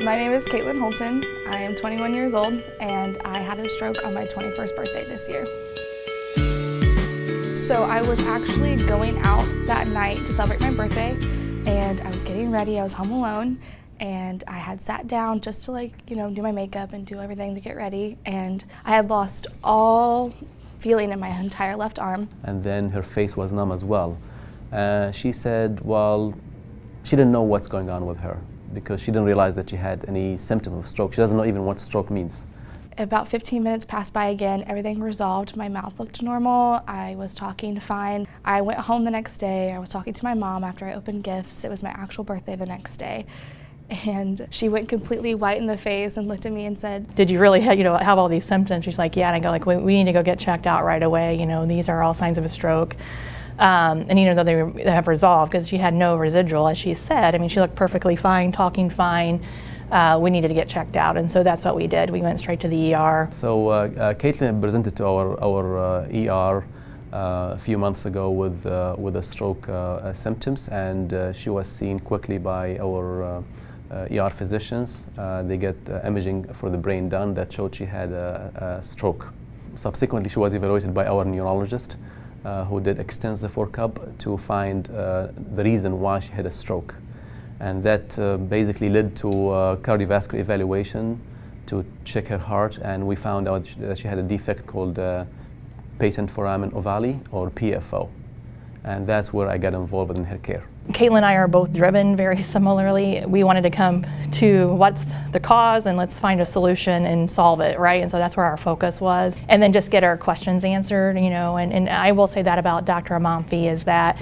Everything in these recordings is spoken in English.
My name is Kaitlyn Holton. I am 21 years old and I had a stroke on my 21st birthday this year. So I was actually going out that night to celebrate my birthday and I was getting ready. I was home alone and I had sat down just to do my makeup and do everything to get ready, and I had lost all feeling in my entire left arm. And then her face was numb as well. She said, well, she didn't know what's going on with her because she didn't realize that she had any symptom of stroke. She doesn't know even what stroke means. About 15 minutes passed by again, everything resolved. My mouth looked normal, I was talking fine. I went home the next day, I was talking to my mom after I opened gifts. It was my actual birthday the next day. And she went completely white in the face and looked at me and said, "Did you really have all these symptoms?" She's like, "Yeah." And I go, we need to go get checked out right away. These are all signs of a stroke. And though they have resolved, because she had no residual, as she said. I mean, she looked perfectly fine, talking fine. We needed to get checked out, and so that's what we did. We went straight to the ER. So Kaitlyn presented to our ER a few months ago with the stroke symptoms, and she was seen quickly by our ER physicians. They get imaging for the brain done that showed she had a stroke. Subsequently, she was evaluated by our neurologist, who did extensive workup to find the reason why she had a stroke. And that basically led to cardiovascular evaluation to check her heart, and we found out that she had a defect called patent foramen ovale, or PFO. And that's where I got involved in her care. Kaitlyn and I are both driven very similarly. We wanted to come to what's the cause and let's find a solution and solve it, right? And so that's where our focus was. And then just get our questions answered, and I will say that about Dr. Almanfi is that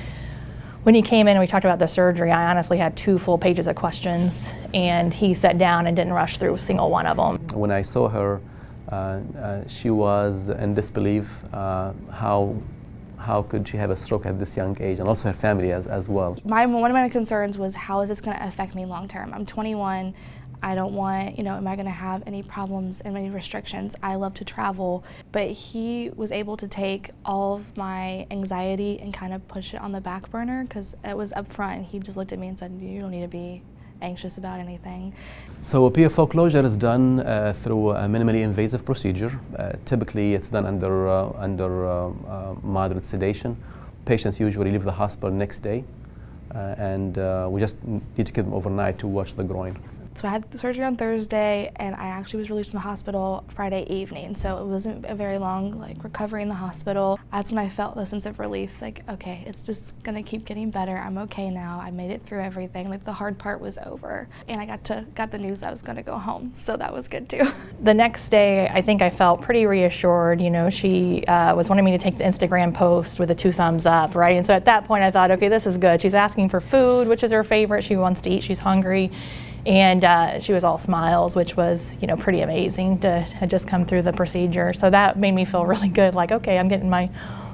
when he came in and we talked about the surgery, I honestly had 2 full pages of questions, and he sat down and didn't rush through a single one of them. When I saw her, she was in disbelief. How could she have a stroke at this young age, and also her family as well. One of my concerns was, how is this going to affect me long term? I'm 21. I don't want, am I going to have any problems and any restrictions? I love to travel, but he was able to take all of my anxiety and kind of push it on the back burner because it was up front. He just looked at me and said, "You don't need to be anxious about anything." So a PFO closure is done through a minimally invasive procedure. Typically, it's done under moderate sedation. Patients usually leave the hospital next day, and we just need to keep them overnight to watch the groin. So I had the surgery on Thursday, and I actually was released from the hospital Friday evening. So it wasn't a very long recovery in the hospital. That's when I felt the sense of relief, okay, it's just gonna keep getting better. I'm okay now. I made it through everything. The hard part was over, and I got the news I was gonna go home. So that was good too. The next day, I think I felt pretty reassured. She was wanting me to take the Instagram post with the 2 thumbs up, right? And so at that point, I thought, okay, this is good. She's asking for food, which is her favorite. She wants to eat. She's hungry. And she was all smiles, which was, pretty amazing to have just come through the procedure. So that made me feel really good, okay, I'm getting my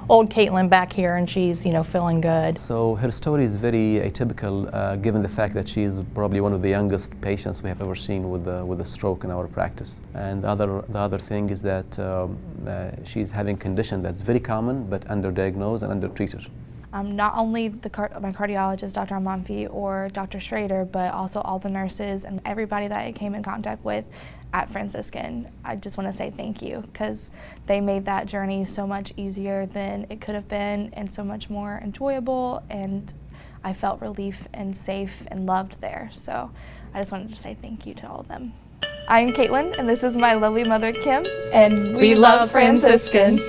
old Kaitlyn back here and she's, feeling good. So her story is very atypical, given the fact that she is probably one of the youngest patients we have ever seen with a stroke in our practice. And the other thing is that she's having a condition that's very common, but underdiagnosed and undertreated. Not only my cardiologist, Dr. Almanfi, or Dr. Schrader, but also all the nurses and everybody that I came in contact with at Franciscan. I just want to say thank you, because they made that journey so much easier than it could have been, and so much more enjoyable, and I felt relief and safe and loved there. So I just wanted to say thank you to all of them. I'm Kaitlyn, and this is my lovely mother, Kim, and we love Franciscan.